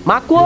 মাকু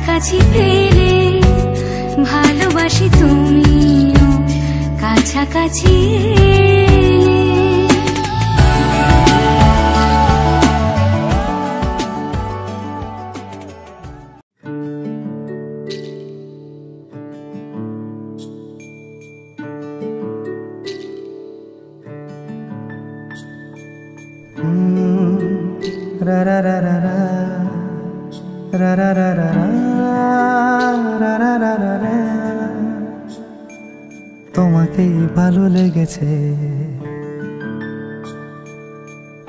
কাছাকাছি পেলে ভালোবাসি তুমিও কাছাকাছি রা রা রা রা রা রা রা রা রা রা রা রা রা রা। তোমাকেই ভালো লেগেছে,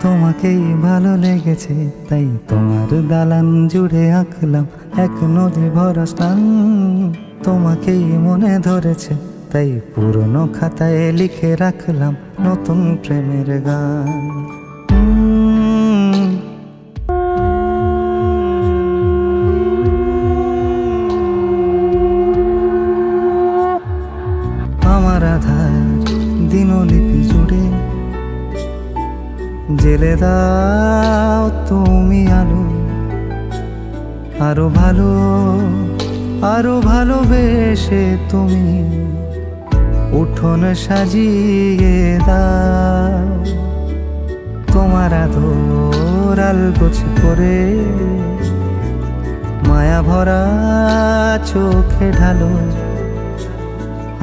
তোমাকেই ভালো লেগেছে, তাই তোমার দালান জুড়ে আঁকলাম এক নদী ভরা স্থান। তোমাকেই মনে ধরেছে, তাই পুরনো খাতায় লিখে রাখলাম নতুন প্রেমের গান। আমার আধার দিনলিপি জুড়ে জেলে দাও তুমি আলো, আরো ভালো আরো ভালোবেসে তুমি উঠোন সাজিয়ে দাও। তোমার আদর আলগোছ করে মায়া ভরা চোখে ঢালো,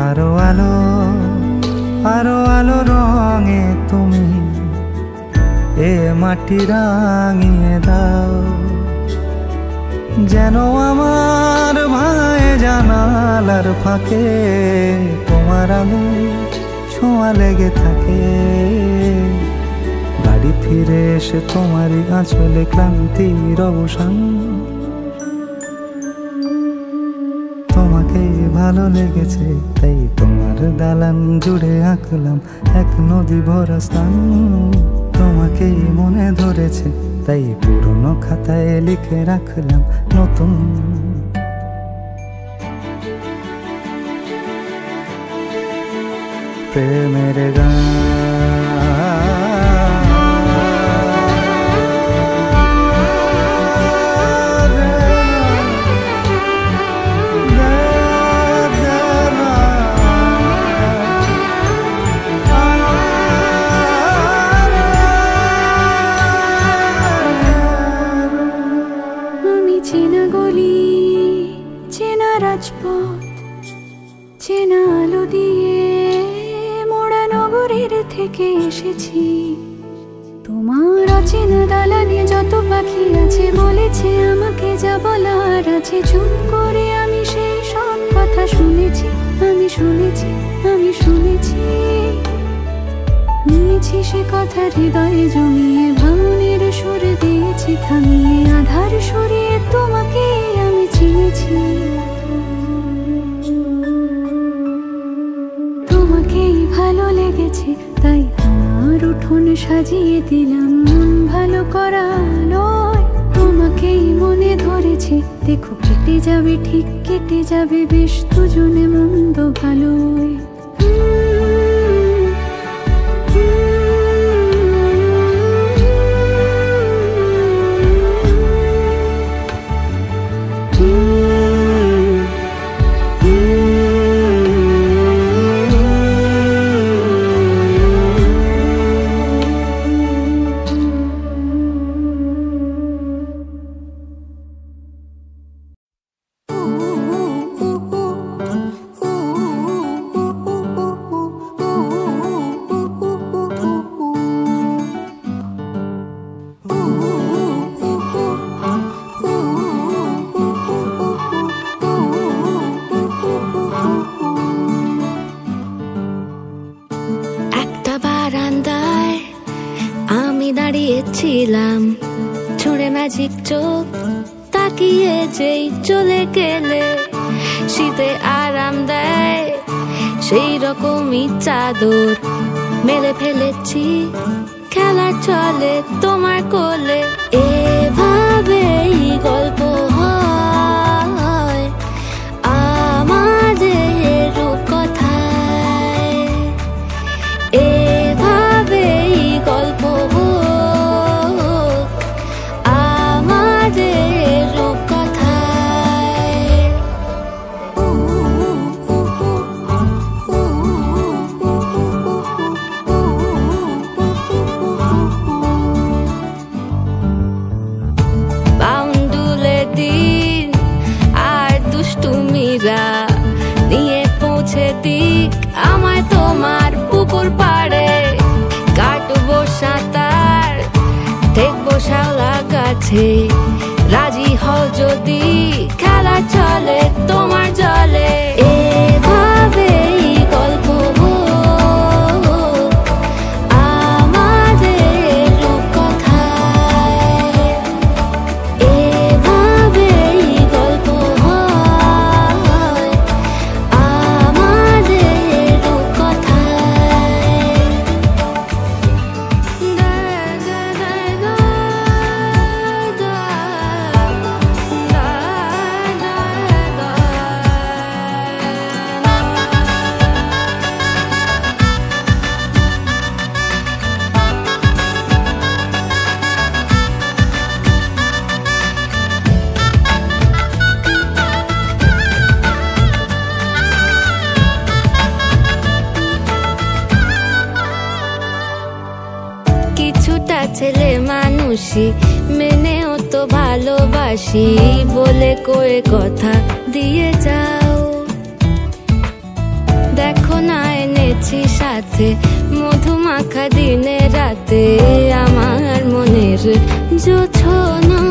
আরো আলো আরো আলো রঙে তুমি এ মাটি রাঙিয়ে দাও। যেন আমার ভাই জানালার ফাঁকে তোমার আলো ছোঁয়া লেগে থাকে। বাড়ি ফিরে এসে তোমারই আঁচলে ক্লান্তির অবসান। তোমাকেই ভালো লেগেছে, তাই তোমার দালান জুড়ে আঁকলাম এক নদী ভরা স্থান। তোমাকেই মনে ধরেছে, তাই পুরনো খাতায় লিখে রাখলাম নতুন প্রেমের গান। চেনা গলি, চেনা রাজপথ, চেনা আলো দিয়ে মোড়া নগরের থেকে এসেছি। তোমার অচেনা দালানে যত পাখি আছে বলেছে আমাকে যা বলার আছে। চুপ করে আমি সেই সব কথা শুনেছি, আমি শুনেছি, আমি শুনেছি। নিয়েছি সে কথা হৃদয়ে জমিয়ে, ভাঙনের সুর দিয়েছি থামিয়ে। আধার সরিয়ে তোমাকে আমি চিনেছি। তোমাকেই ভালো লেগেছে, তাই তোমার উঠোন সাজিয়ে দিলাম মন ভালো করা নয়। তোমাকেই মনে ধরেছে, দেখো কেটে যাবে, ঠিক কেটে যাবে বেশ দুজনে মন্দ ভালোই। ছিলাম ছুঁড়ে ম্যাজিক চোখ তাকিয়ে যেই চলে গেলে শীতে আরাম দেয় সেই রকমই চাদর মেলে ফেলেছি খেলার চলে তোমার কোলে। এভাবেই গল্প হয় আমাদের রূপকথায়, এভাবেই গল্প হাসি মেনেও তো ভালোবাসি বলে কয়ে কথা দিয়ে যাও। দেখো না এনেছি সাথে মধুমাখা দিনে রাতে আমার মনের জোছনা।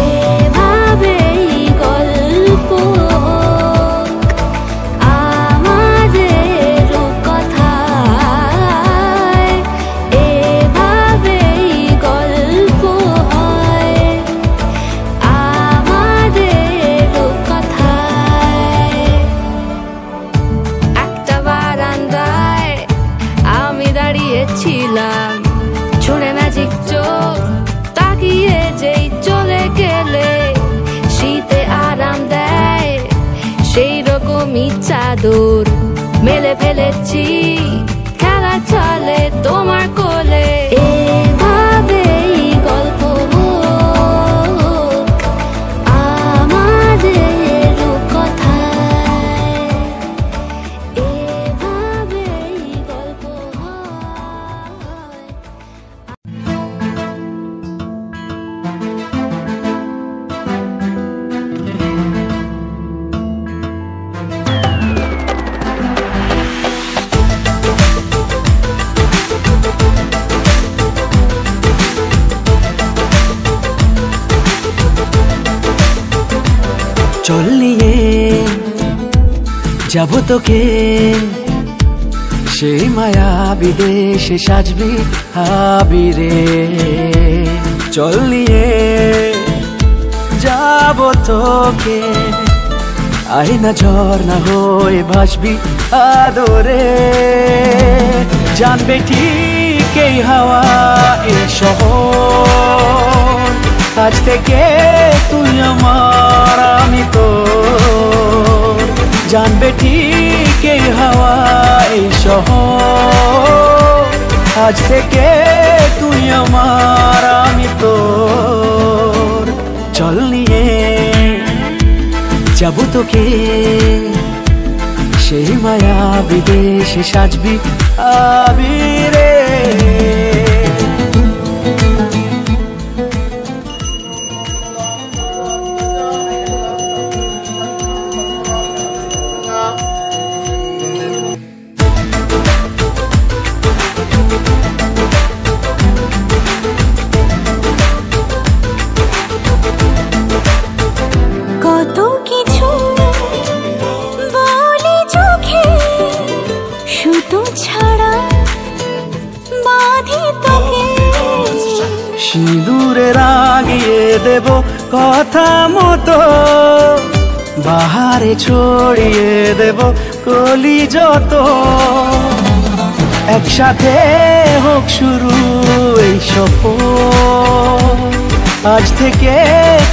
এভাবেই গল্প আমাদের কথায়, এভাবেই গল্প হয় আমাদের কথায়। একটা বারান্দায় আমি দাঁড়িয়েছিলাম, ছুঁড়ে ম্যাজিক চোখ তাকিয়ে যেই চলে গেলে শীতে আরাম দেয় সেই রকমই চাদর মেলে ফেলেছি, খেলা চলে তোমার কোলে। এভাবেই গল্প হোক আমাদের কথায়, এভাবেই গল্প হয়। চল নিয়ে যাব তোকে সেই মায়া বিদেশে সাজবি আবিরে। চল নিয়ে যাব তোকে আয়না ঝর্ণা হয়ে ভাসবি আদরে। জানবে ঠিক এই হাওয়া এই শহর, আজ থেকে তুই আমার আমি তোর। জানবে ঠিক এই হাওয়া এই শহর, আজ থেকে তুই আমার আমি তোর। চল নিয়ে যাব তোকে সেই মায়া বিদেশে সাজবি আবিরে। কত কিছু বলি চোখে, সুতো ছাড়া বাঁধি তোকে। সিঁদুরে রাগিয়ে দেব কথা মতো, বাহারে ছড়িয়ে দেব কলি যত। একসাথে হোক শুরু এই সফর, আজ থেকে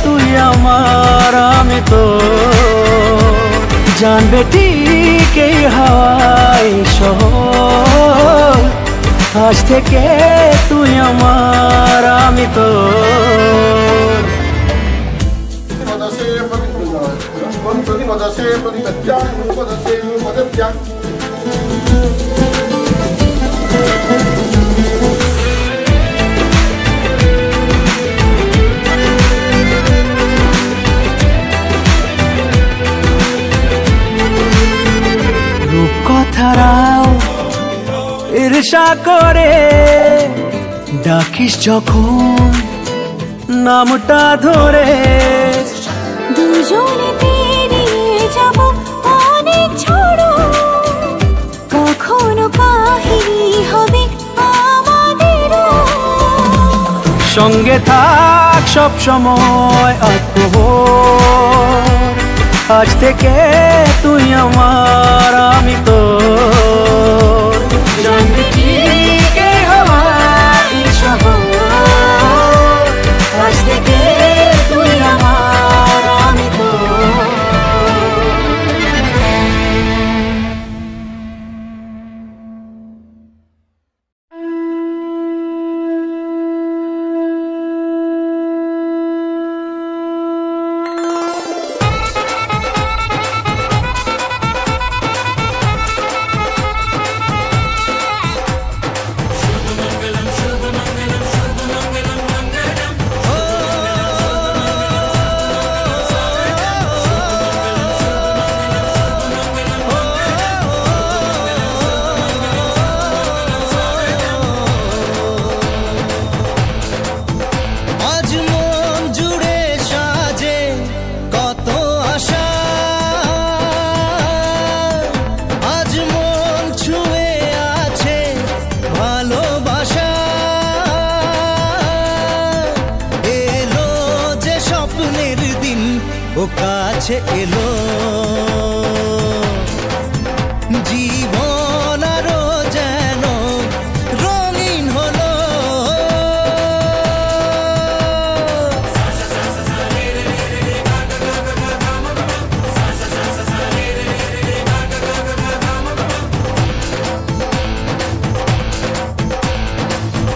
তুই আমার আমি তোর। জানবে ঠিক এই হাওয়াই শহর, আজ থেকে তুই আমার আমি তোর। রূপকথারাও ঈর্ষা করে ডাকিস যখন নামটা ধরে। দুজনে পেরিয়ে যাব অনেক ঝড়, কখনো কাহিনী হবে আমাদেরও। সঙ্গে থাক সব সময় আত্মহর, আজ থেকে তুই আমার আমি তোর। জানবি ঠিক এই হাওয়া এই শহর, আজ থেকে তুই আমার আমি তোর। ও কাছে এলো জীবন আরো যেন রঙিন হলো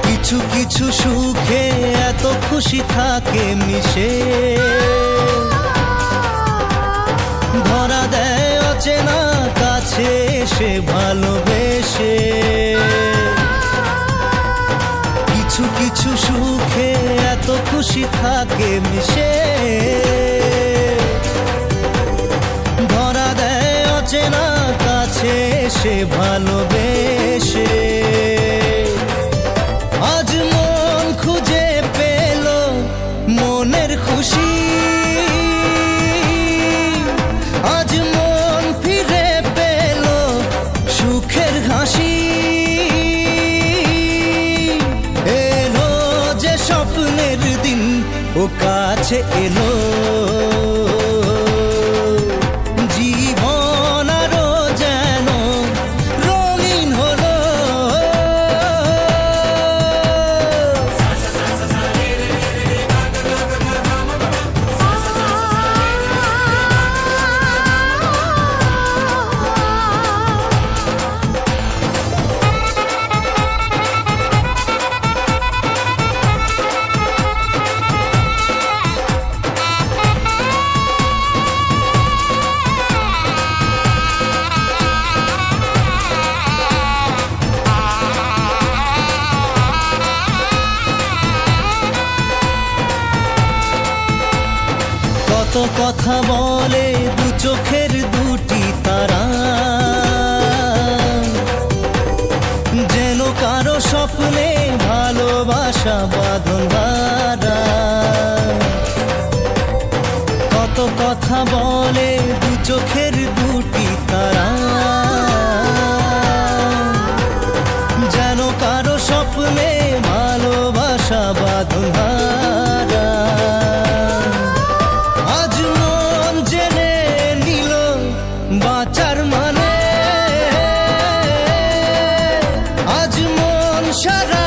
কিছু কিছু সুখে এত খুশি থাকে মিশে ধরা দেয় অচেনা কাছে সে ভালোবেসে কিছু কিছু সুখে এত খুশি থাকে মিশে ধরা দেয় অচেনা কাছে সে ভালোবেসে আজ মন খুঁজে পেল মনের খুশি আজ মন ফিরে পেল সুখের হাসি এলো যে স্বপ্নের দিন ও কাছে এলো জীবন আরো যেন রঙিন হলো কত কথা বলে দু চোখের দুটি তারা যেন কারো স্বপ্নে ভালোবাসা বাঁধন হারা কত কথা বলে দু চোখের দুটি তারা যেন কারো স্বপ্নে ভালোবাসা বাঁধন হারা আজ মন জেনে নিল বাঁচার মানে আজ মন সারা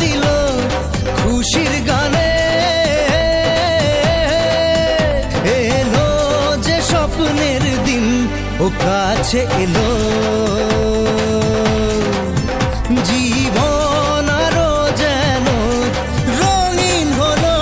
দিল খুশির গানে এলো যে স্বপ্নের দিন ও কাছে এলো জীবন আরো যেন রঙিন হলো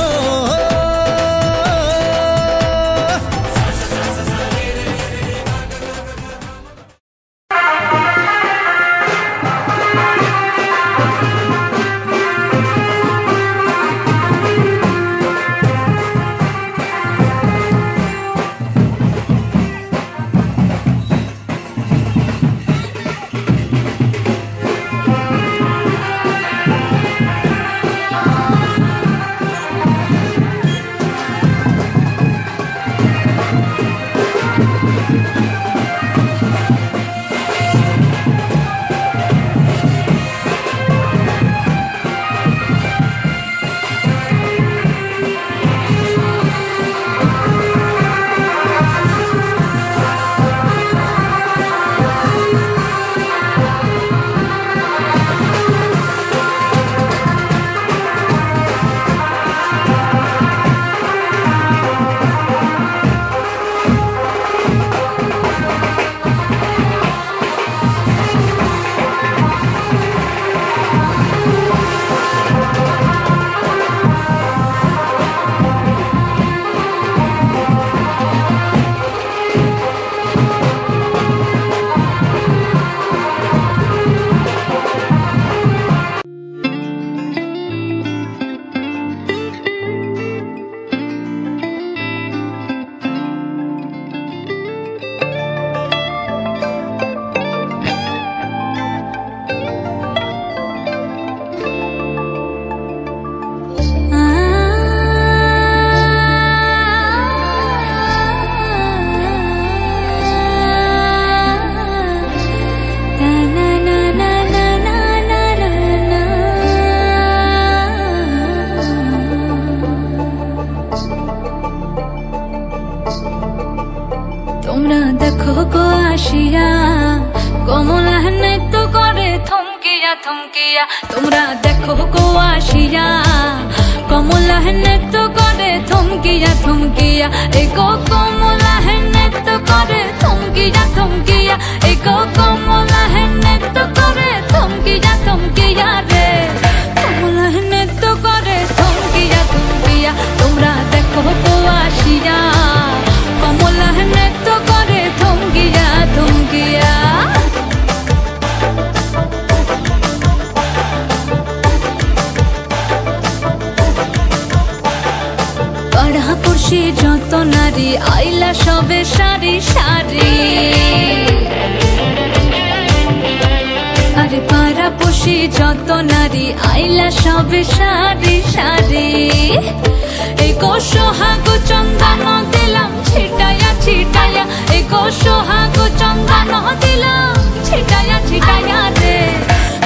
দেখো গো আসিয়া কমলা নৃত্য করে থমকিয়া থমকিয়া। তোমরা দেখো গো আসিয়া কমলা নৃত্য করে থমকিয়া থমকিয়া। এই গো কমলা নৃত্য করে থমকিয়া থমকিয়া। এই গো কমলা নৃত্য করে থমকিয়া থমকিয়া রে। কমলা নৃত্য করে থমকিয়া থমকিয়া। তোমরা দেখো গো আসিয়া কমলা নৃত্য করে থমকিয়া থমকিয়া। পাড়াপড়শি যত নারী আইলা সবে সারি সারি। আরে পাড়াপড়শি যত নারী আইলা সবে সারি সারি। এই গো সোহাগ চন্দন দিলাম ছিটায়া ছিটায়া। এই গো সোহাগ চন্দন দিলাম ছিটায়া ছিটায়া রে।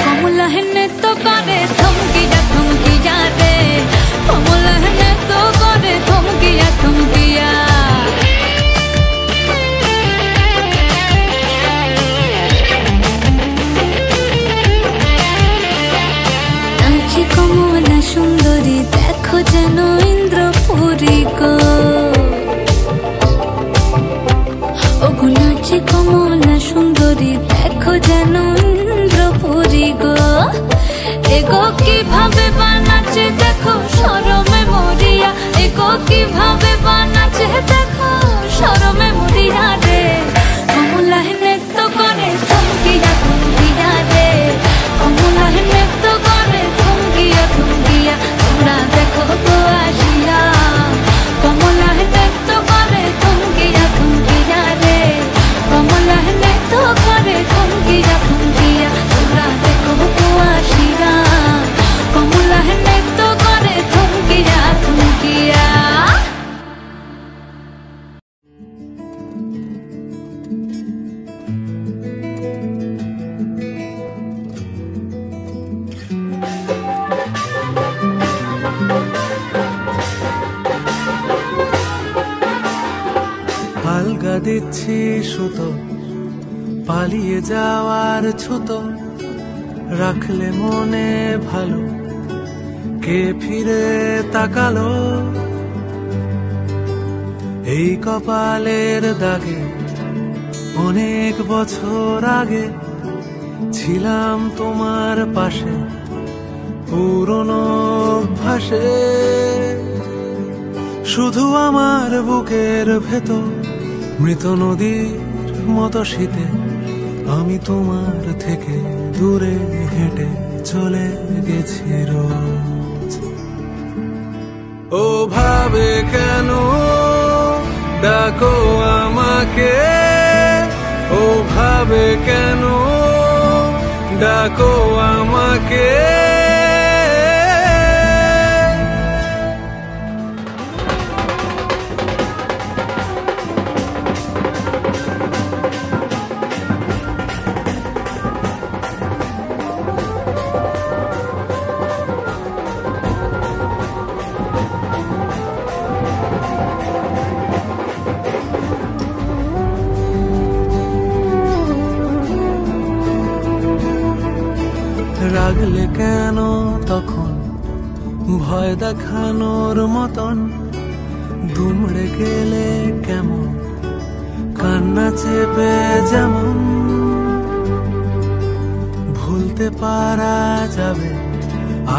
কমলা নৃত্য করে থমকিয়া থমকিয়া রে। কমলা নৃত্য করে থমকিয়া থমকিয়া। নাচি কমলা সুন্দরী দেখো যেন ইন্দ্রপুরী গো। ওগো নাচি কমলা সুন্দরী দেখো যেন ইন্দ্রপুরী গো। এগো কিভাবে বানাচ্ছে দেখো শরমে মরিয়া। এগো কিভাবে বানাচ্ছে দেখো শরমে মরিয়া রে। কমলা নৃত্য করে থমকিয়া থমকিয়া রে। কমলা নৃত্য করে থমকিয়া থমকিয়া। তোমরা দেখো গো আসিয়া কমলা নৃত্য করে থমকিয়া থমকিয়া রে। কমলা নৃত্য করে থমকিয়া থমকিয়া। তোমরা দেখো গো আসিয়া কমলা নৃত্য করে থমকিয়া থমকিয়া। আলগা দিচ্ছি সুতো পালিয়ে যাওয়ার ছুতো। রাখলে মনে ভালো কে ফিরে তাকালো। এই কপালের দাগে অনেক বছর আগে ছিলাম তোমার পাশে পুরনো অভ্যাসে। শুধু আমার বুকের ভেতর মৃত নদীর মতো শীতে আমি তোমার থেকে দূরে হেঁটে চলে গেছি রোজ। ও ভাবে কেন ডাকো আমাকে। ও ভাবে কেন ডাকো আমাকে। রাগলে কেন তখন ভয় দেখানোর মতন। দুমড়ে গেলে কেমন কান্না চেপে যেমন। ভুলতে পারা যাবে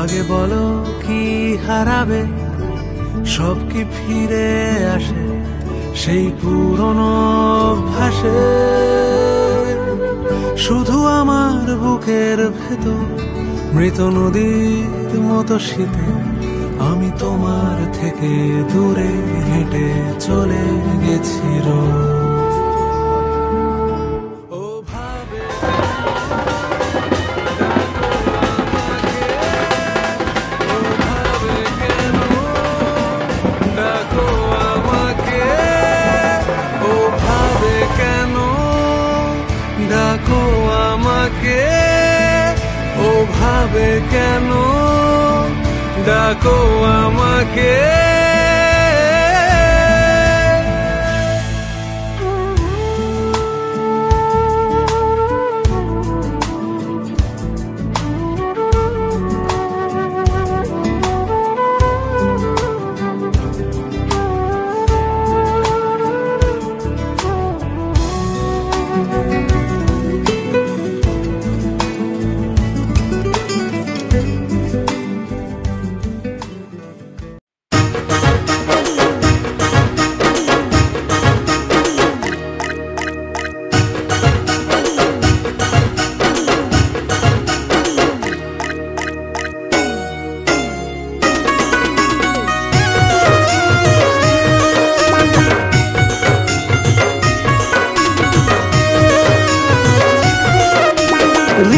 আগে বলো কি হারাবে। সব কি ফিরে আসে সেই পুরনো অভ্যাসে। শুধু আমার বুকের ভেতর মৃত নদীর মতো শীতে আমি তোমার থেকে দূরে হেঁটে চলে গেছি রোজ। ও ভাবে ডাকো আমাকে। ও ভাবে কেন ডাকো আমাকে। ও ভাবে কেন ডাকো আমাকে।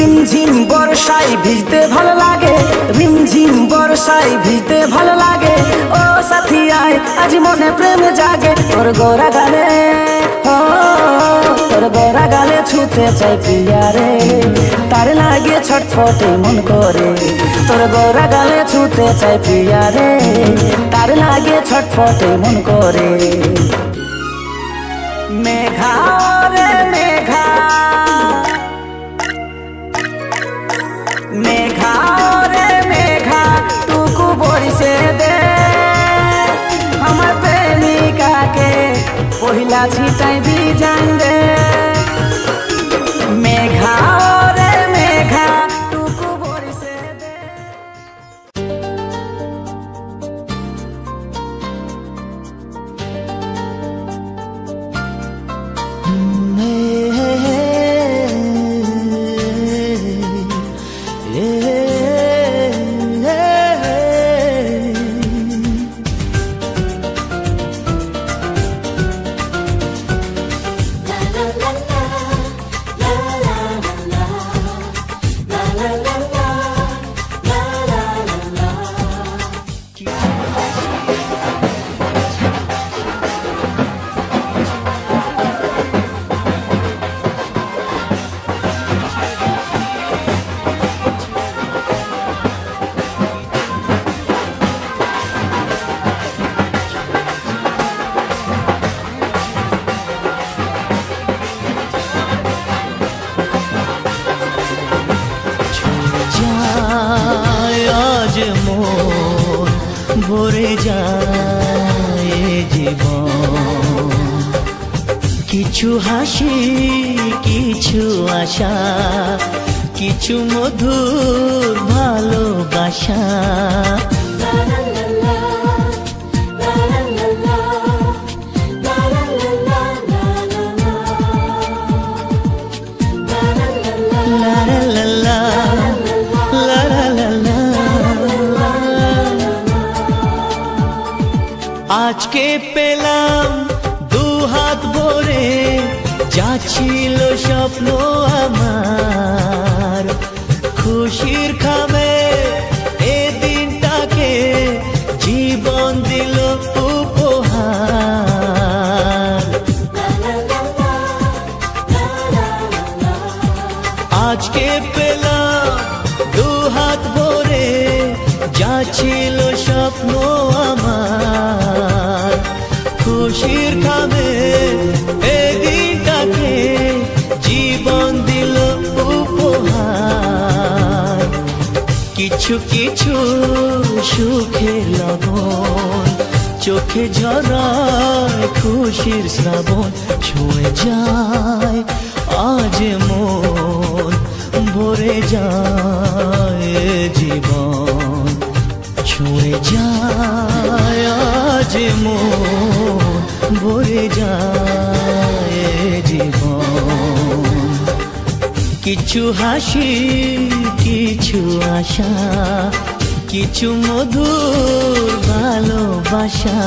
রিমঝিম বর্ষায় ভিজতে ভালো লাগে, রিমঝিম বর্ষায় ভিজতে ভালো লাগে। ও সাথী আয় আজ মনে প্রেম জাগে, তোর গোরা গালে তোর গোরা গালে ছুতে চাই প্রিয়া রে, তার লাগে ছটফটে মন করে। তোর গোরা গালে ছুতে চাই প্রিয়া রে, তার লাগে ছটফটে মন করে। মেঘা রে মেঘা, মেঘা রে মেঘা টুকু বরিশে দে আমার প্রেমিকাকে পহিলা ছিটাই বিজান দে। মেঘা রে মেঘা টুকু বরিশে দে। ভরে যায় জীবন, কিছু হাসি কিছু আশা, কিছু মধুর ভালোবাসা। আজকে পেলাম দু হাত ভরে, যা ছিল স্বপ্ন আমার, খুশির খামে এ দিনটাকে জীবন দিল উপহার। আজকে পেলাম দু হাত ভরে, যা ছিল স্বপ্ন আমার, খুশির খামে এই দিনটাকে জীবন দিল উপহার। কিছু কিছু সুখের লগন, চোখে ঝরায় খুশির শ্রাবণ, ছুঁয়ে যায় আজ মন, ভরে যায় জীবন, ছুঁয়ে যায় আজ মন, ভরে যায় জীবন। কিছু হাসি কিছু আশা, কিছু মধুর ভালোবাসা।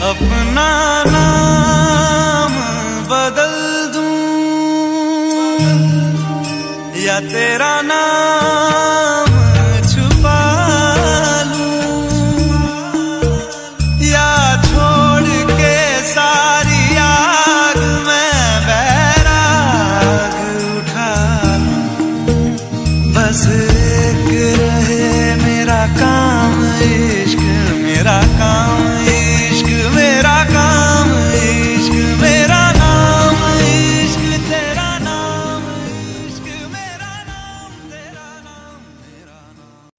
अपना नाम बदल दूं या तेरा नाम छुपा लूं या छोड़ के सारी आग में बैराग उठा लूं। बस एक रहे मेरा काम इश्क मेरा काम इश्क मेरा काम इश्क मेरा नाम इश्क तेरा नाम इश्क मेरा नाम तेरा नाम मेरा नाम।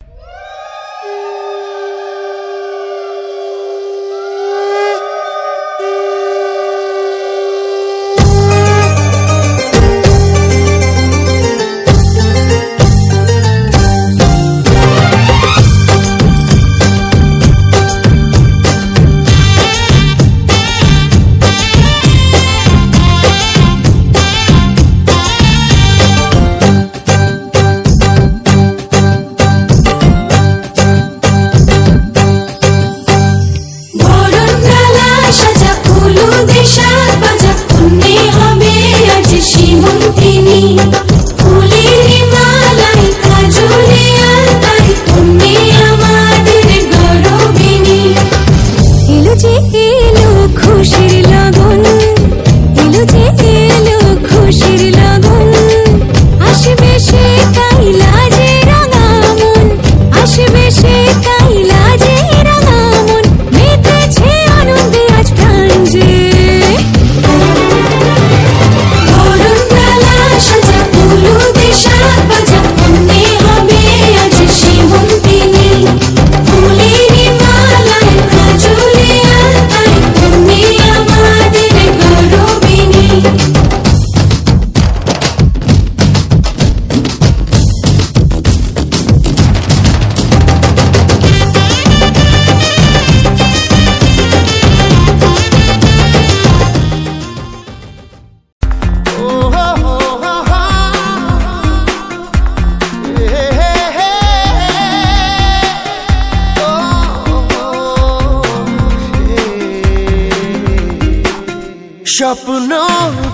স্বপ্ন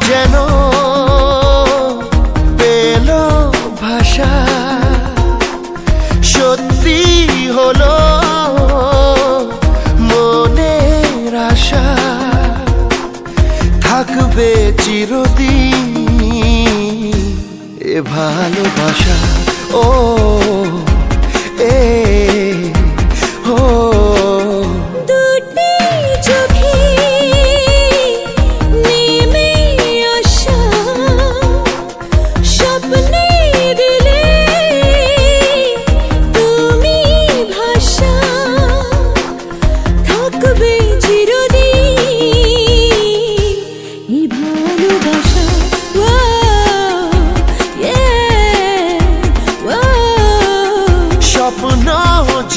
যেন পেল ভাষা সত্যি হলো মনের আশা থাকবে চিরদিন এ ভালোবাসা ও এ ও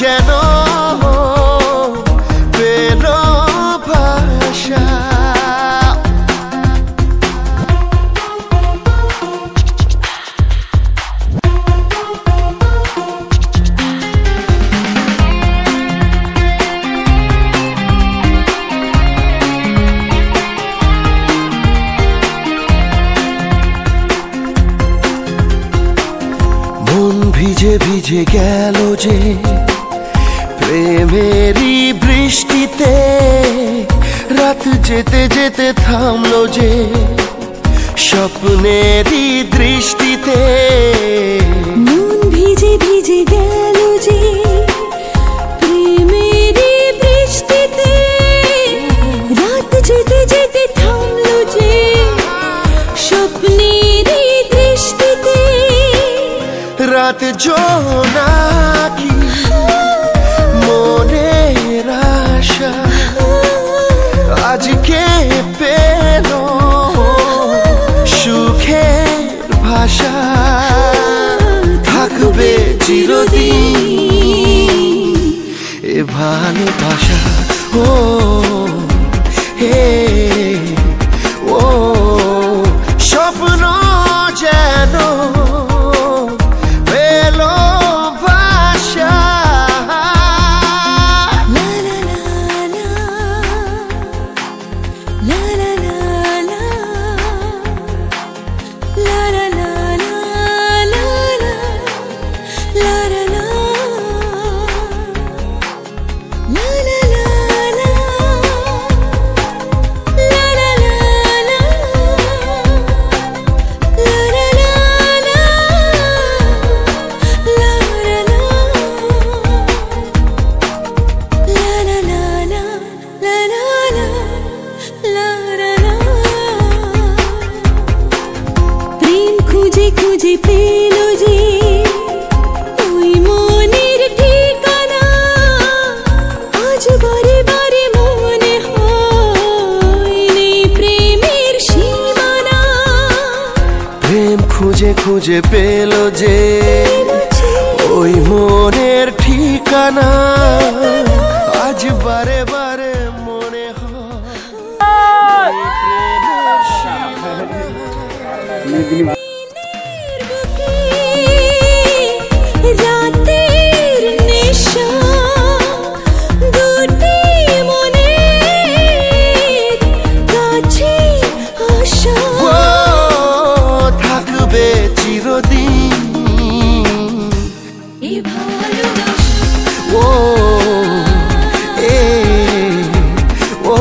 যেন পেল ভাষা মন ভিজে ভিজে গেল যে প্রেমেরই বৃষ্টিতে রাত যেতে যেতে থামলো যে স্বপ্নেরই দৃষ্টিতে মন ভিজে ভিজে গেল যে প্রেমেরই বৃষ্টিতে রাত যেতে যেতে থামলো যে স্বপ্নেরই দৃষ্টিতে রাত জোনাকি মনের আশা আজকে পেল সুখের ভাষা থাকবে চিরদিন এ ভালোবাসা ও হে ও স্বপ্ন যেন খুঁজে পেল যে ওই মনের ঠিকানা, আজ বারে বারে মনে হয় রাতের নেশা দুটি মনের কাছে আসা থাকবে চিরদিন এই ভালোবাসা ও এ ও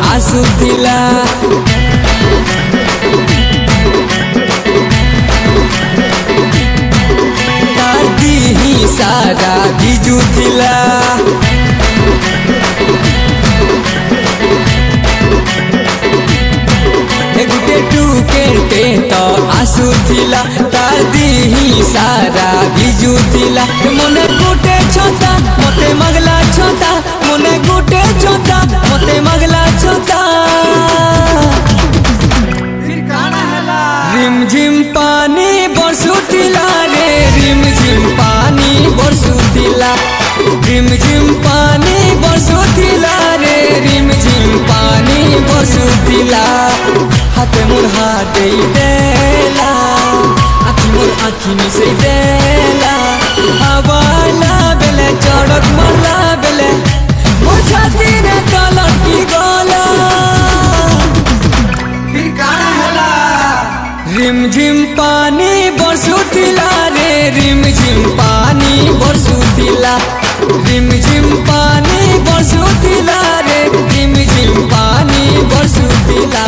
ଆସୁଥିଲା ଦିହି ସାରା ଭିଜୁଥିଲା ଗୋଟେ ଟୁକେଟେ ତ ଆସୁଥିଲା ତାର ଦିହି ସାରା ଭିଜୁଥିଲା ମନେ ଗୋଟେ ଛତା ମତେ ମାଗଲା ଛତା ମନେ ଗୋଟେ ଛତା मते मगला छोता फिर काना हला रिमझिम पानी बरसुतिला रे रिमझिम पानी बरसुतिला रिमझिम पानी बरसुतिला रे रिमझिम पानी बरसुतिला हाथे मोर हाथे देला आखी मोर आखी मिसे देला हवाला बेले चढ़क मरला बेले मोर छाती ने कलर की गोला फिर काना हला रिमझिम पानी बरसुतिला रे रिमझिम पानी बरसुतिला रिमझिम पानी बरसुतिला रे रिमझिम पानी बरसुतिला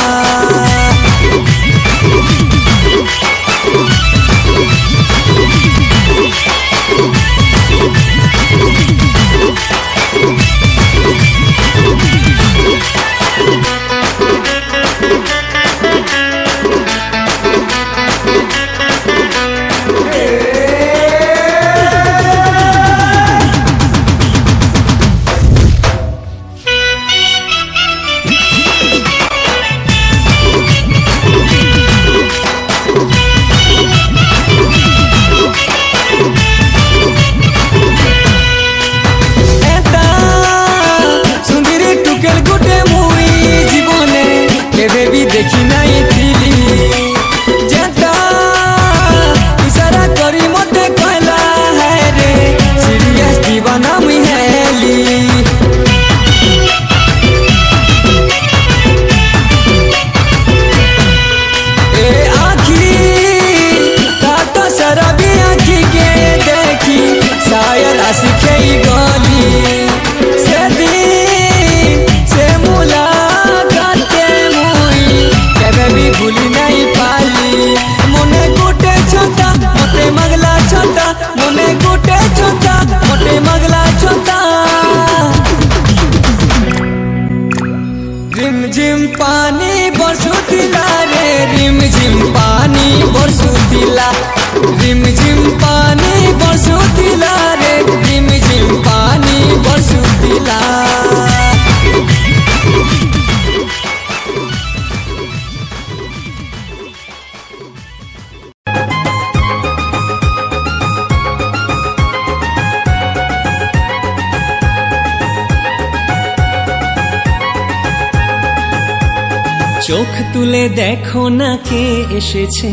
চোখ তুলে দেখো না কে এসেছে,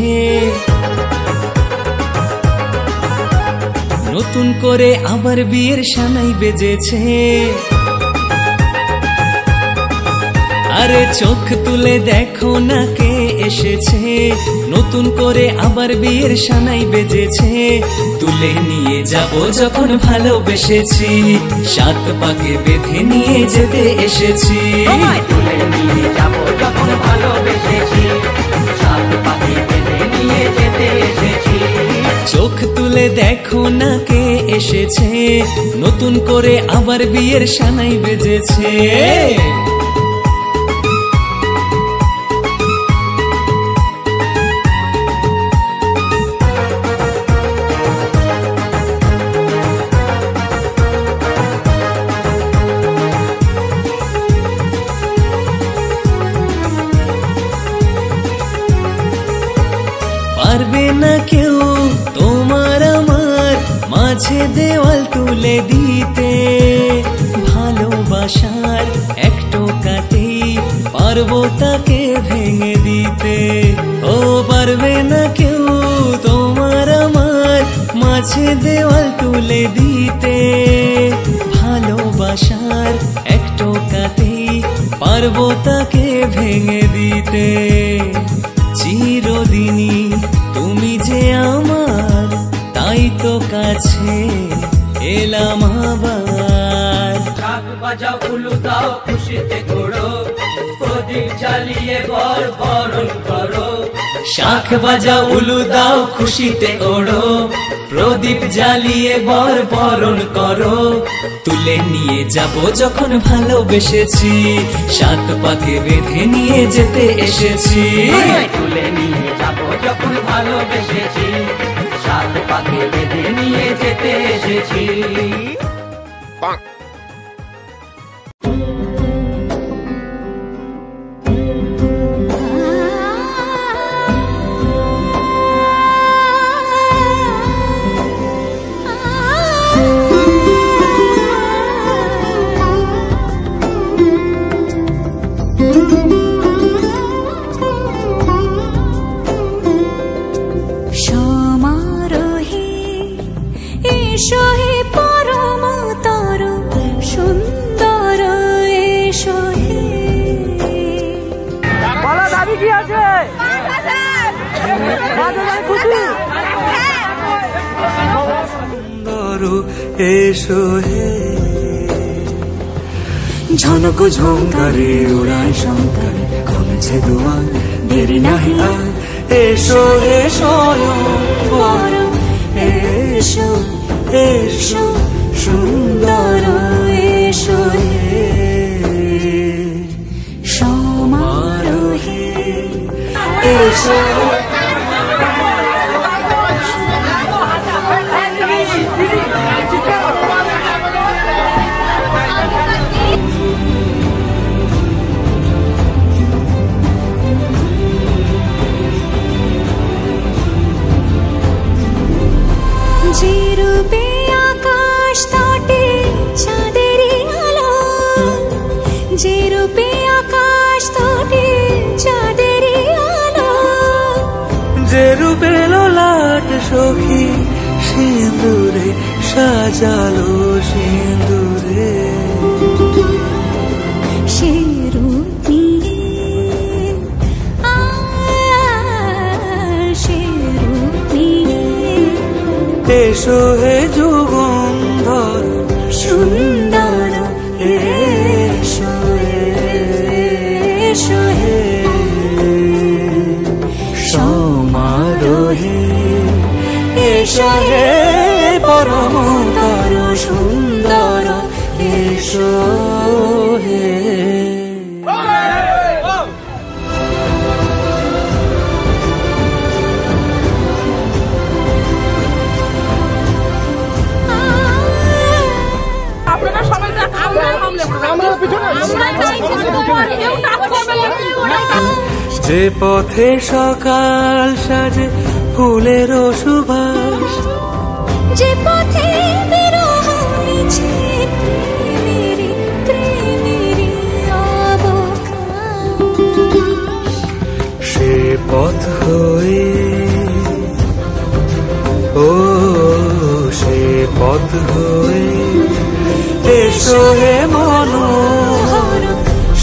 নতুন করে আবার বিয়ের সানাই বেজেছে। আরে চোখ তুলে দেখো না কে এসেছে, নতুন করে আবার বিয়ের সানাই বেজেছে। তুলে নিয়ে যাব যখন ভালোবেসেছি, সাত পাকে বেঁধে নিয়ে যেতে এসেছি। তুলে নিয়ে যাব যখন ভালোবেসেছি, সাত পাকে বেঁধে নিয়ে যেতে এসেছি। চোখ তুলে দেখো না কে এসেছে, নতুন করে আবার বিয়ের সানাই বেজেছে। পারবে না কেউ তোমার আমার মাঝে দেওয়াল তুলে দিতে, ভালোবাসার এক টোকাতেই পারবো তাকে ভেঙে দিতে। ও পারবে না কেউ তোমার আমার মাঝে দেওয়াল তুলে দিতে, ভালোবাসার এক টোকাতেই পারবো তাকে ভেঙে দিতে। চিরদিনই তুমি যে আমার, তাই তো কাছে এলাম আবার। শাক বাজাও উলু দাও খুশিতে ঘোড়ো, প্রদীপ জ্বালিয়ে বর বরণ করো। শাখ বাজাও উলু দাও খুশিতে ওড়ো, প্রদীপ জ্বালিয়ে বর বরণ করো। তুলে নিয়ে যাব যখন ভালোবেসেছি, সাত পাকে বেঁধে নিয়ে যেতে এসেছি। তুলে নিয়ে যাব যখন ভালোবেসেছি, সাত পাকে বেঁধে নিয়ে যেতে এসেছি। এসো হে ঝনক ঝঙ্কারে উড়ায় শঙ্কারে, কমেছে দুয়ার দেরি নাহি আর। এসো এসো এসো এসো সুন্দর এসো হে সমারোহে এসো। যে রূপে আকাশ তটে চাঁদেরই আলো, যে রূপে আকাশ তটে চাঁদেরই আলো, যে রূপে ললাট সখী সিঁদুরে সাজালো সিঁদুরে, সে রূপ নিয়ে সে রূপ নিয়ে এসো হে যুগন্ধর সুন্দর এসো এসো হে সমারোহে এসো হে পরমতর সুন্দর এসো হে। যে পথে সকাল সাজে ফুলের সুবাস, যে পথে বিরহ মিছে প্রেমেরই প্রেমেরই অবকাশ, পথ হয়ে এসো হে মনোহর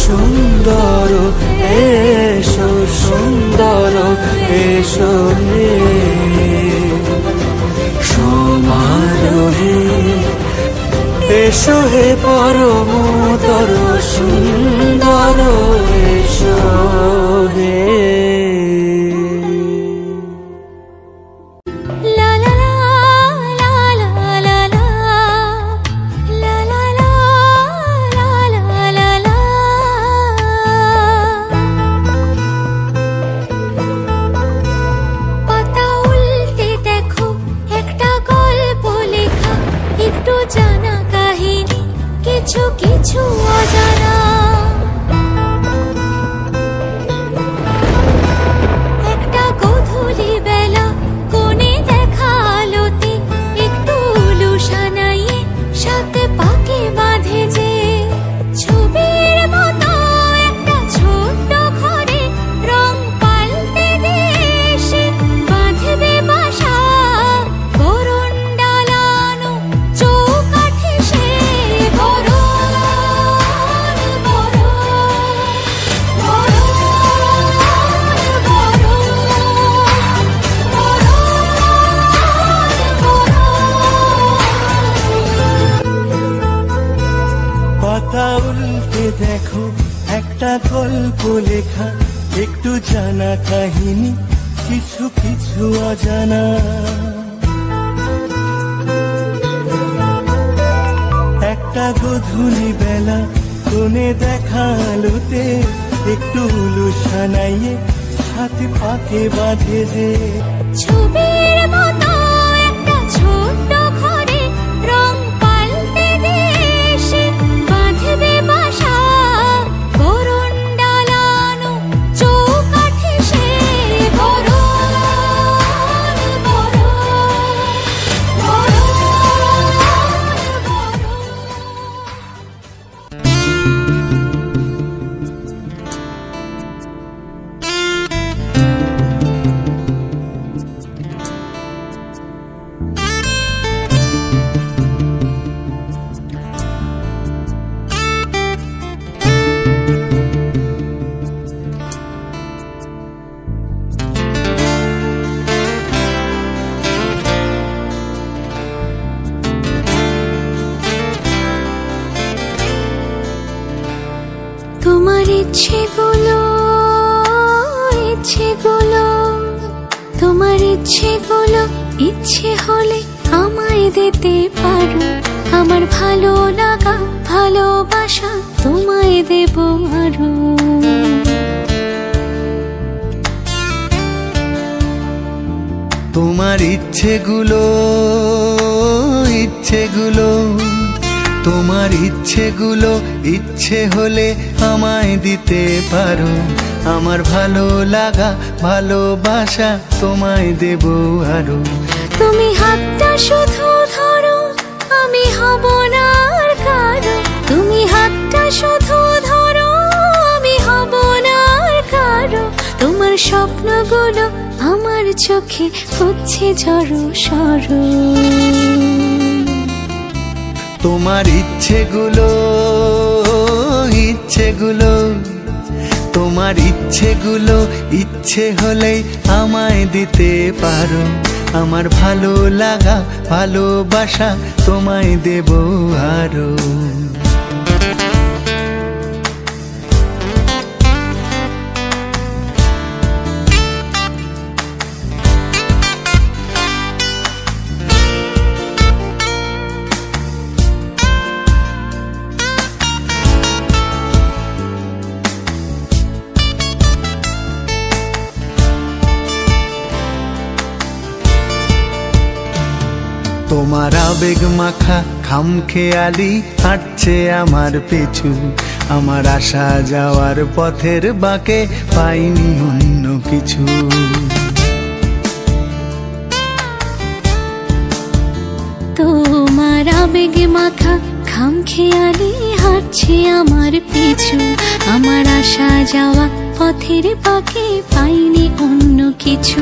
সুন্দর, এসো সুন্দর, এসো হে সমারোহে, এসো হে পরমতর সুন্দর, এসো হে। কিছু কিছু অজানা, একটা গোধূলি বেলা কোণে দেখা আলোতে একটু লুসানাইয়ে সাথে পাকে বাঁধে যে ছবির মতো একটা ছোট্ট ঘরে রং পাল্টে দেশে বাঁধবে বাসা বরণ ডালানো চৌকাঠে সে পাতা উল্টে দেখো একটা গল্প লেখা একটু জানা কাহিনী কিছু কিছু অজানা, একটা গোধূলি বেলা কোণে দেখা আলোতে একটু লুসানাইয়ে সাথে পাকে বাঁধে যে ছবির মতো একটা ছোট্ট ঘরে রং পাল্টে দেশে বাঁধবে বাসা বরণ ডালানো চৌকাঠে সে তোমার ইচ্ছেগুলো তোমার ইচ্ছেগুলো ইচ্ছে হলে আমায় দিতে পারো, আমার ভালো লাগা ভালোবাসা তোমায় দেব আরো। তোমার ইচ্ছেগুলো তোমার ইচ্ছেগুলো ইচ্ছে হলে আমায় দিতে পারো, আমার ভালো লাগা ভালোবাসা তোমায় দেব আরো। তুমি হাতটা শুধু ধরো আমি হব না আর কারো, তুমি হাতটা শুধু ধরো আমি হব না আর কারো। তোমার স্বপ্নগুলো আমার চোখে হচ্ছে ঝড় সরো। তোমার ইচ্ছেগুলো তোমার ইচ্ছেগুলো ইচ্ছে হলেই আমায় দিতে পারো, আমার ভালো লাগা ভালোবাসা তোমায় দেব আরো। তোমার আবেগ মাখা খামখেয়ালি হাঁটছে আমার পিছু, আমার আসা যাওয়ার পথের বাঁকে পাইনি অন্য কিছু। তোমার আবেগ মাখা খামখেয়ালি হাঁটছে আমার পিছু, আমার আসা যাওয়া পথের বাঁকে পাইনি অন্য কিছু।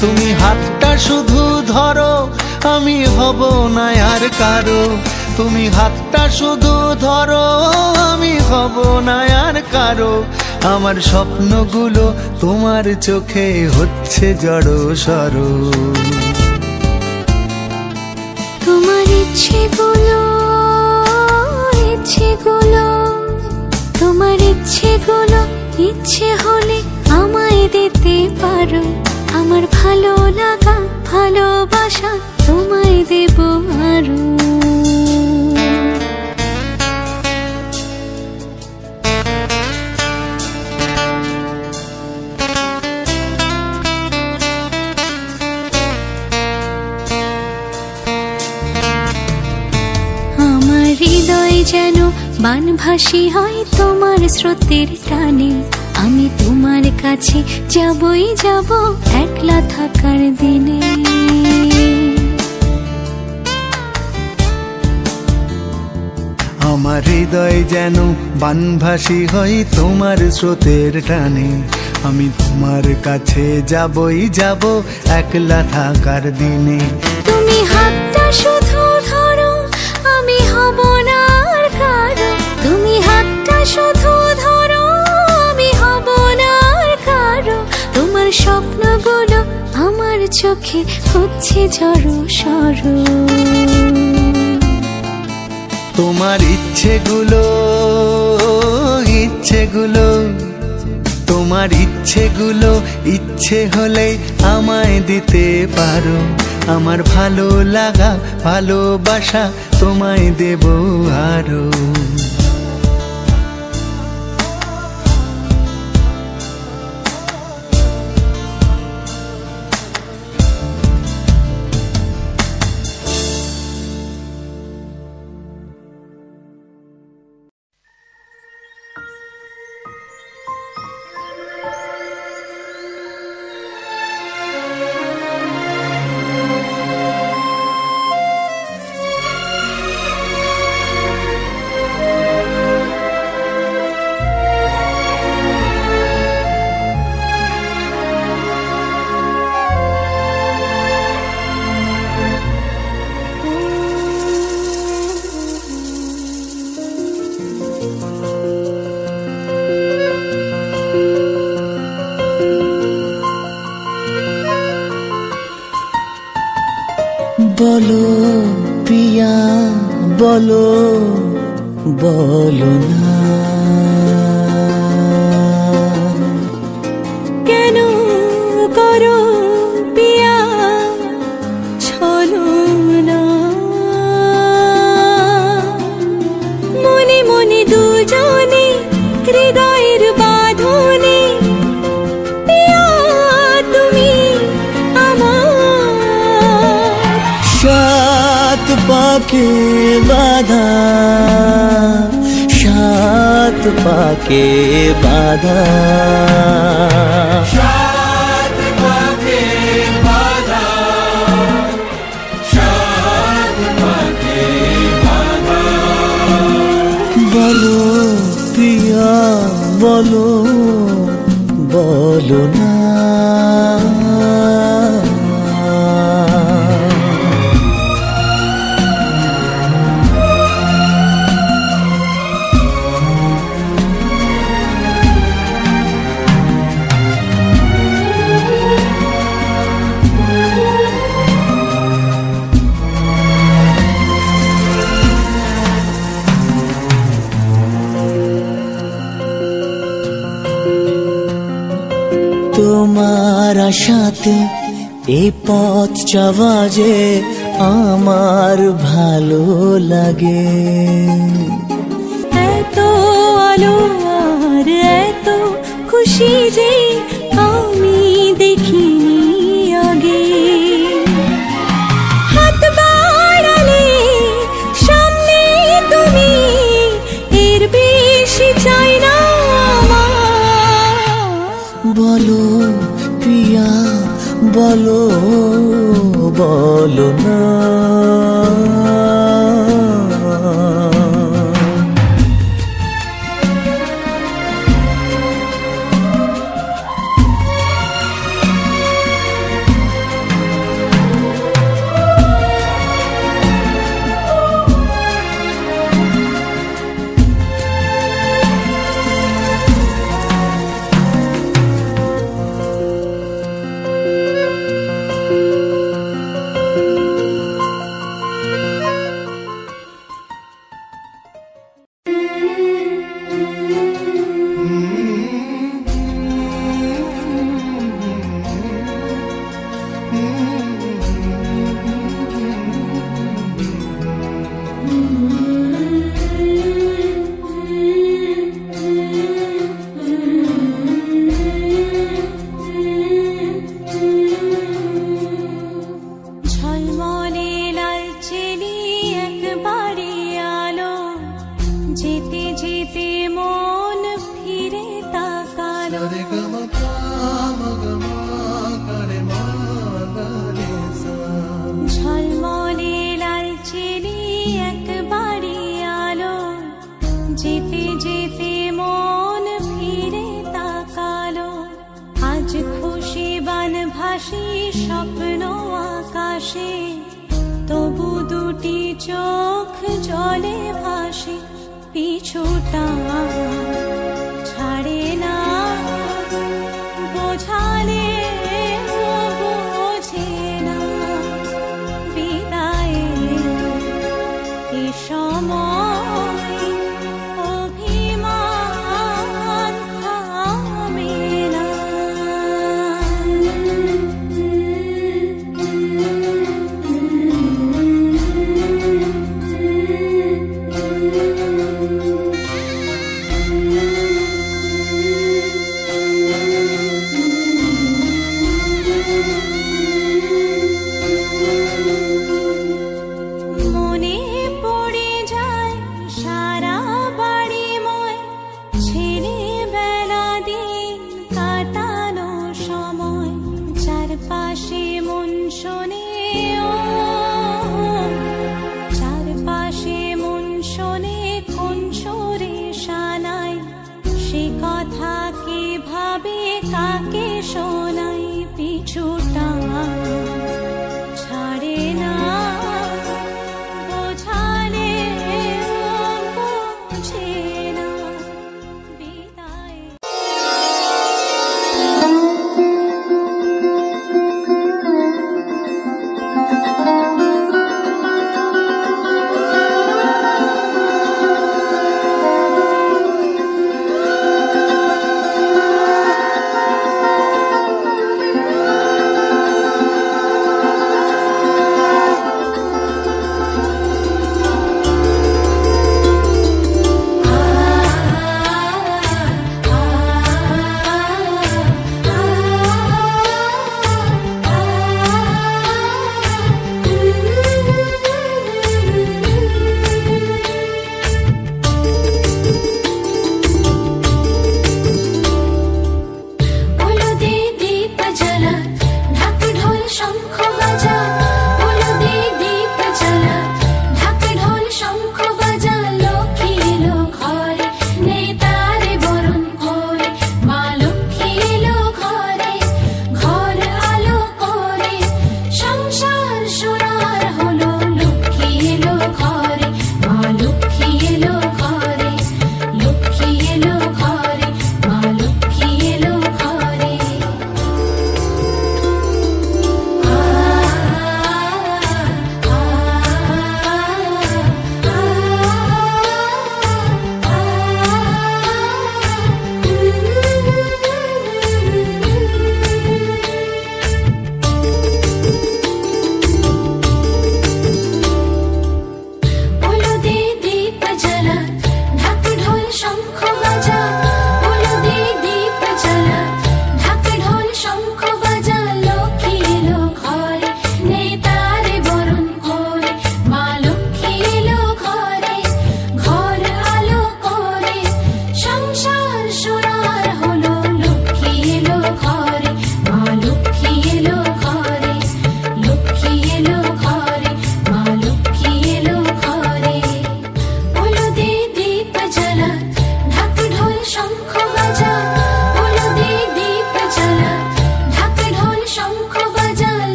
তুমি হাতটা শুধু ধরো আমি হব না আর কারো। তুমি হাতটা শুধু ধরো, আমি হব না আর কারো। আমার স্বপ্নগুলো তোমার চোখে হচ্ছে জড়ো সরো। তোমার ইচ্ছেগুলো তোমার ইচ্ছেগুলো ইচ্ছে হলে আমায় দিতে পারো। আমার ভালো লাগা ভালোবাসা তোমায় দেব আরো। আমার হৃদয় যেন বানভাসী হয় তোমার স্রোতের টানে। আমি তোমার কাছে যাবই যাব একলা থাকার দিনে। আমার হৃদয় যেন বানভাসী হয় তোমার স্রোতের টানে। আমি তোমার কাছে যাবই যাব একলা থাকার দিনে। তুমি হাতটা শুধু ধরো, আমি হব না আর কারো। তুমি হাতটা শুধু ধরো, আমি হব না আর কারো। তোমার স্বপ্নগুলো আমার চোখে হচ্ছে জড়ো সরো। তোমার ইচ্ছেগুলো তোমার ইচ্ছেগুলো ইচ্ছে হলে আমায় দিতে পারো। আমার ভালো লাগা ভালোবাসা তোমায় দেব আরো। বলো প্রিয়া বলো, বলো না কেন করো পিয়া ছলনা। মনে মনে দুজনে হৃদয়ের বাঁধনে পিয়া তুমি আমার। সাত পাকে বাঁধা, সাত পাকে বাঁধা, সাত পাকে বাঁধা, সাত পাকে বাঁধা। বলো প্রিয়া বলো, বলো না তোমার আশাতে এই পথ চাওয়া যে আমার ভালো লাগে। এত আলো আর এত খুশি যে আমি দেখিনি আগে। হাত বাড়ালে সামনে তুমি, এর বেশি চাই না আমার। বলো প্রিয়া বলো, বলো না একবারই আলো, যেতে যেতে মন ফিরে তাকালো। আজ খুশি বানভাসী স্বপ্ন আকাশে, তবু দুটি চোখ জলে ভাসে। পিছুটা ছাড়ে না, বোঝালে বোঝে না। বিদায়ের এ সময় অভিমান থামে না।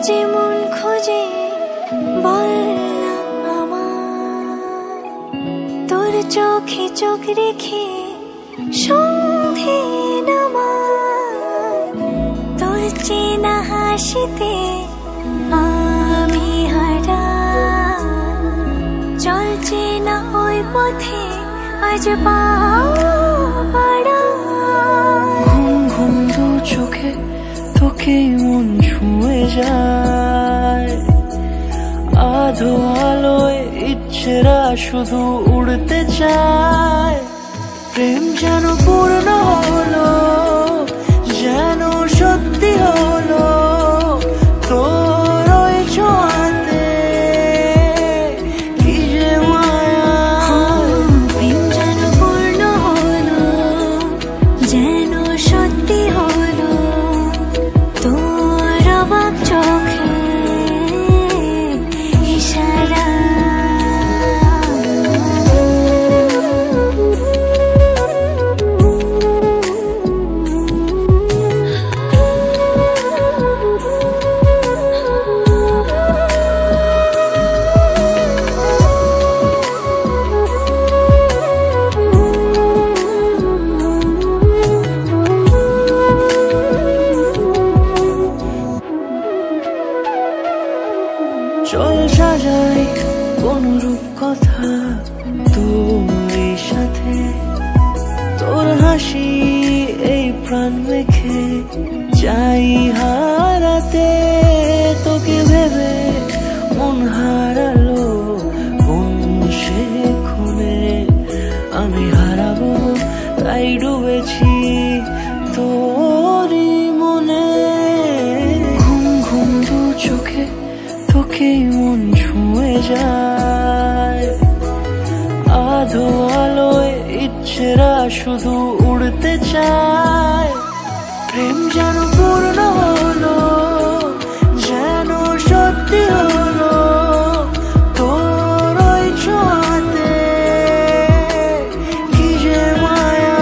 যে মন খোঁজে বললাম আমায়, তোর চোখে চোখ রেখে সন্ধে নামায়, তোর চেনা হাসিতে আমি হারাই, চলছে না ওই পথে আজ পা বাড়াই। ঘুম ঘুম দু চোখে তোকে মন ছুঁয়ে যায়, আধো আলোয় ইচ্ছেরা শুধু উড়তে চায়। প্রেম যেন পূর্ণ হলো, যেন সত্যি হলো, তোর ওই ছোঁয়াতে কি যে মায়া। প্রেম যেন পূর্ণ হলো, যেন সত্যি হলো, তোর অবাক চোখে ইশারা। চল সাজাই কোন রূপ কথা তোর সাথে, তোর হাসি এই প্রাণ রেখে চাই হারাতে। তোকে ভেবে মন হারালো কোন সে খুনে, আমি হারাবো তাই ডুবেছি তোরই মনে। ঘুম ঘুম দু চোখে তোকে মন ছুঁয়ে যায়, আধো আলোয় ইচ্ছেরা শুধু উড়তে চায়। প্রেম যেন পূর্ণ হলো, যেন সত্যি হলো, তোর ওই ছোঁয়াতে কি যে মায়া।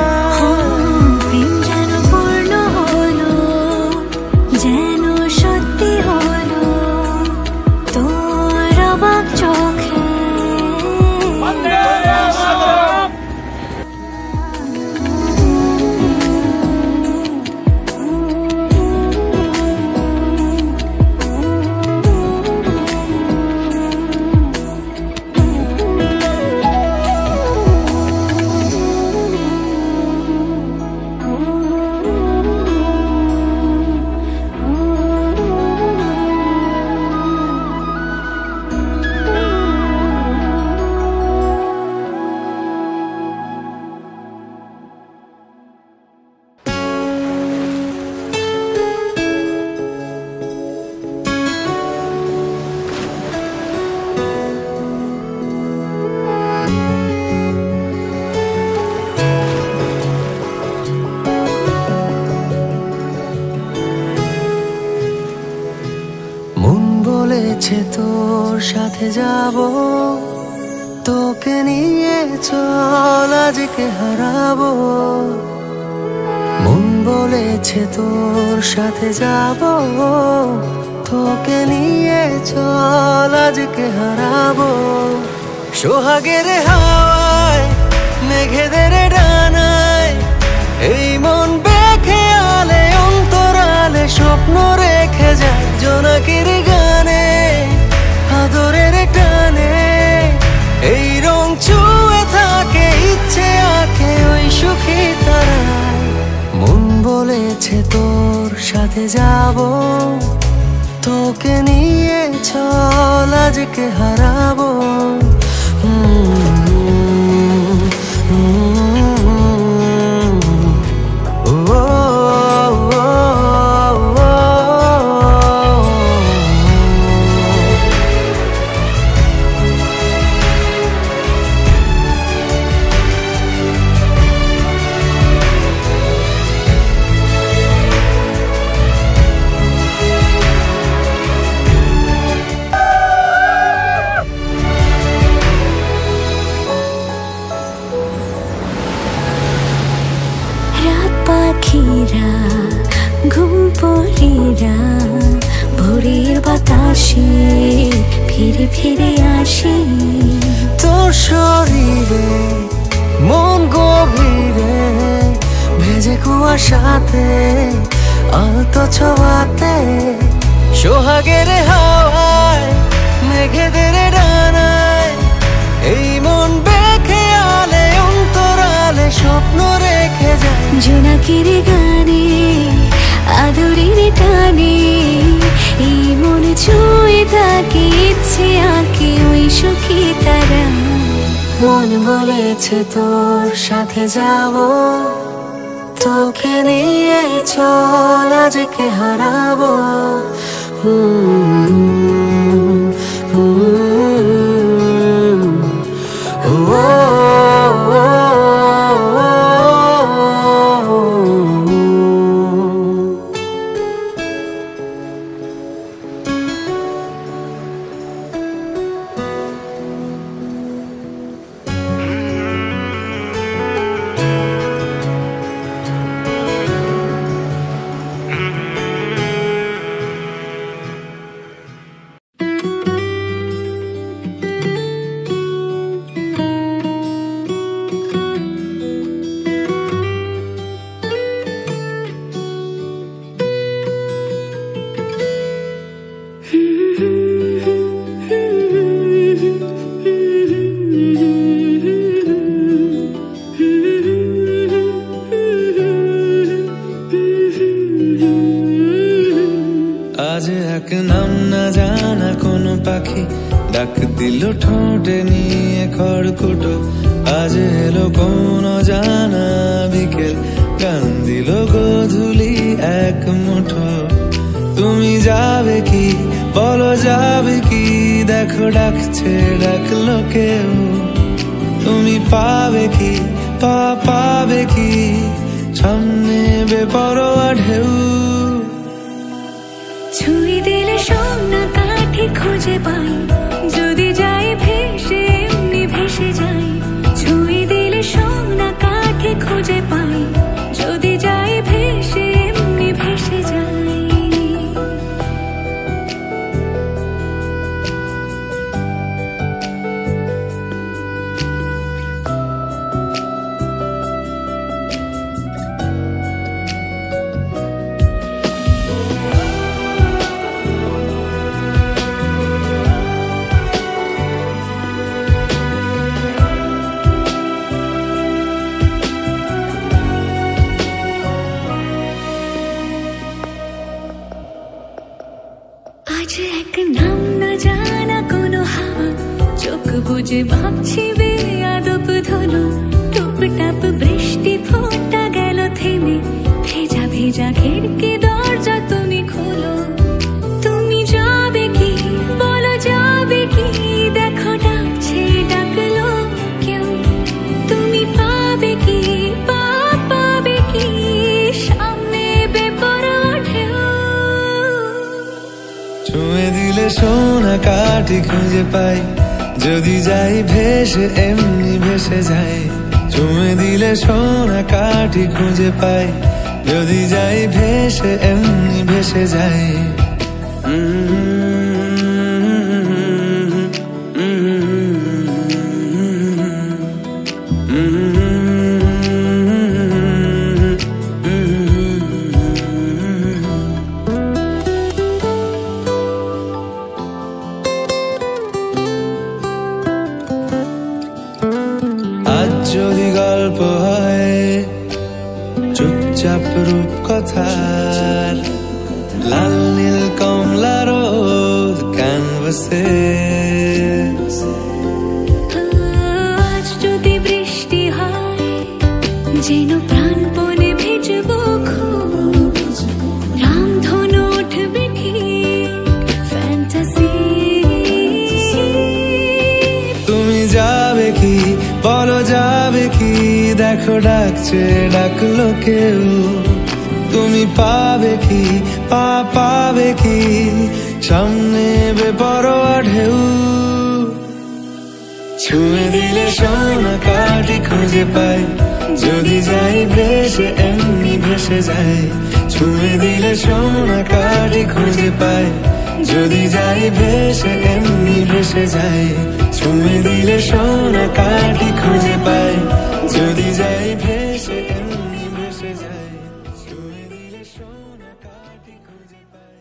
প্রেম যেন পূর্ণ হলো, যেন সত্যি হলো, তোর অবাক চোখে তোর সাথে যাব, তোকে নিয়ে চল আজকে হারাবো। মন বলেছে তোর সাথে যাব, তোকে নিয়ে চল আজকে হারাবো। সোহাগের হাওয়ায় মেঘেদের ডানায় এই মন বেঁকে আলে অন্তরালে স্বপ্ন রেখে যায় জোনাকির গানে আদরের টানে। এই রং ছুঁয়ে থাকে ইচ্ছে আঁকে ওই সুখী তারায়। মন বলেছে তোর সাথে যাব, তোকে নিয়ে চল আজকে হারাবো। পাখিরা ঘুম পড়িরা ভোরের বাতাসে ফিরে ফিরে আসি তোর শরীরে মন গভীরে ভেজে কুয়াশাতে আলতো ছোঁয়াতে সোহাগের হাওয়ায় মেঘেদের ডানায় এই মন বেঁকে আলে অন্তরালে স্বপ্ন রেখে যায় জোনাকির গানে আদরের টানে এই মন ছুঁয়ে থাকে ইচ্ছে আঁকে ওই সুখী তারা মন বলেছে তোর সাথে যাব তোকে নিয়ে চল আজকে হারাবো ডাক দিল ঠোঁটে নিয়ে খড়কুটো আজ এলো কোন জানা বিকেল গান দিল গোধূলি এক মুঠো তুমি যাবে কি বলো যাবে কি দেখো ডাকছে ডাকলো কেউ তুমি পাবে কি পাবে কি সামনে বেপরোয়া ঢেউ ছুঁয়ে দিলে সোনা কাঠি খুঁজে পাই যদি যাই ভেসে এমনি ভেসে যাই ছুঁয়ে দিলে সোনা কাঠি খুঁজে পাই যদি যাই ভেসে এমনি ভেসে যাই বুঝে ভাবছি বেয়াদব ধনু টুপটাপ বৃষ্টি ফোঁটা গেল থেমে ভেজা ভেজা খিড়কি দরজা তুমি খোলো তুমি যাবে কি বলো যাবে কি দেখো ডাকছে ডাকলো কেউ তুমি পাবে কি পাবে কি সামনে বেপরোয়া ঢেউ ছুঁয়ে দিলে সোনা কাঠি খুঁজে পাই যদি যাই ভেসে এমনি ভেসে যাই ছুঁয়ে দিলে সোনা কাঠি খুঁজে পাই যদি যাই ভেসে এমনি ভেসে যাই যদি গল্প হয় চুপচাপ রূপ কথার লাল নীল কমলা রোদ ক্যানভাসে আজ যদি বৃষ্টি হয় যেন প্রাণপণে ভিজবো খুব রামধনু উঠবে ঠিক ফ্যান্টাসি তুমি যাবে কি বলো যাবে কি দেখো ডাকছে ডাকলো কেউ তুমি পাবে কি পাবে কি সামনে বেপরোয়া ঢেউ ছুঁয়ে দিলে সোনা কাঠি খুঁজে পাই যদি যাই ভেসে এমনি ভেসে যাই ছুঁয়ে দিলে সোনা কাঠি খুঁজে পাই যদি যাই ভেসে এমনি ভেসে যাই ছুঁয়ে দিলে সোনা কাঠি খুঁজে পাই যদি যাই ভেসে এমনি ভেসে যাই ছুঁয়ে দিলে সোনা কাঠি খুঁজে পাই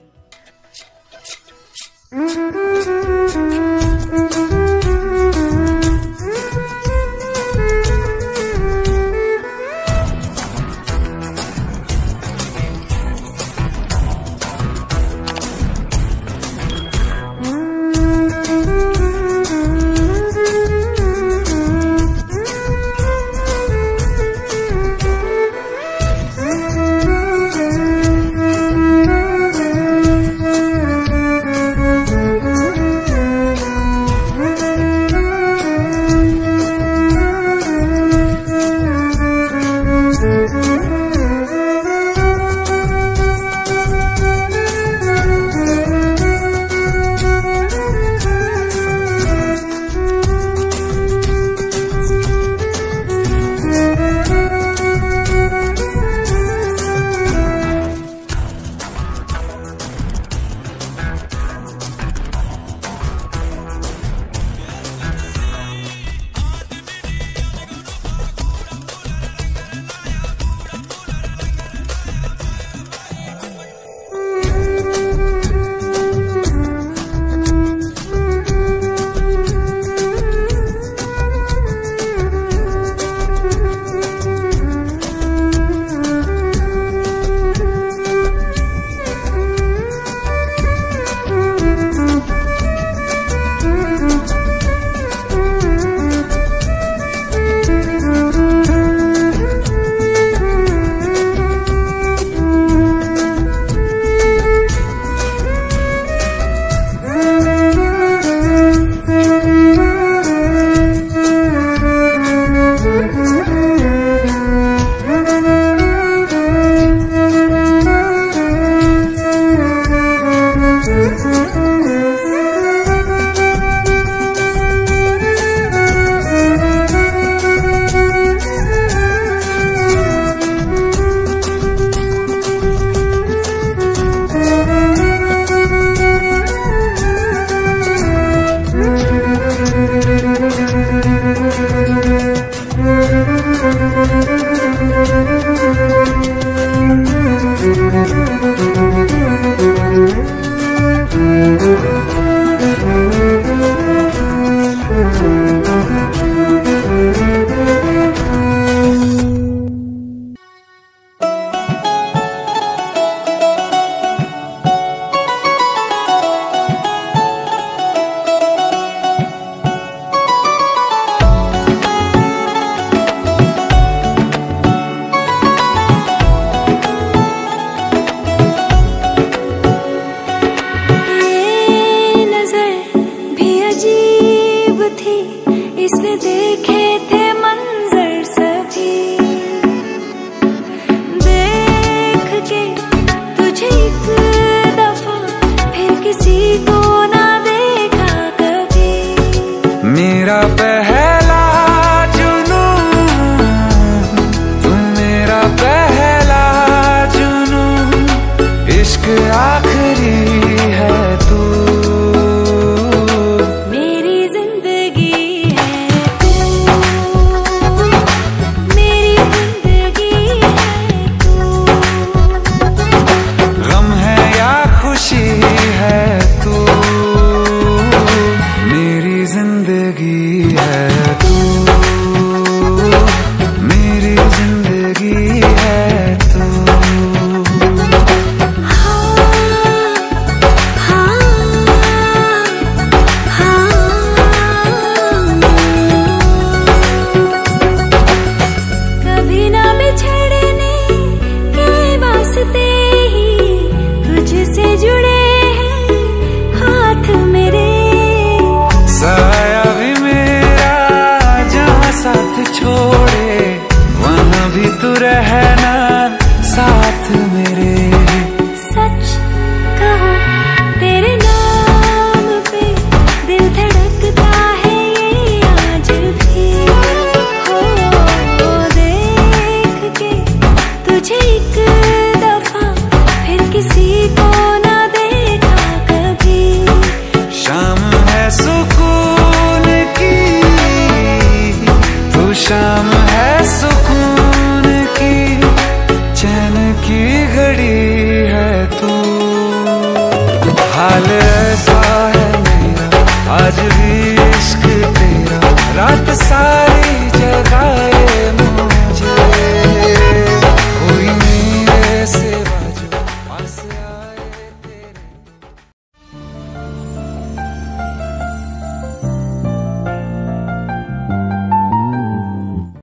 সকালে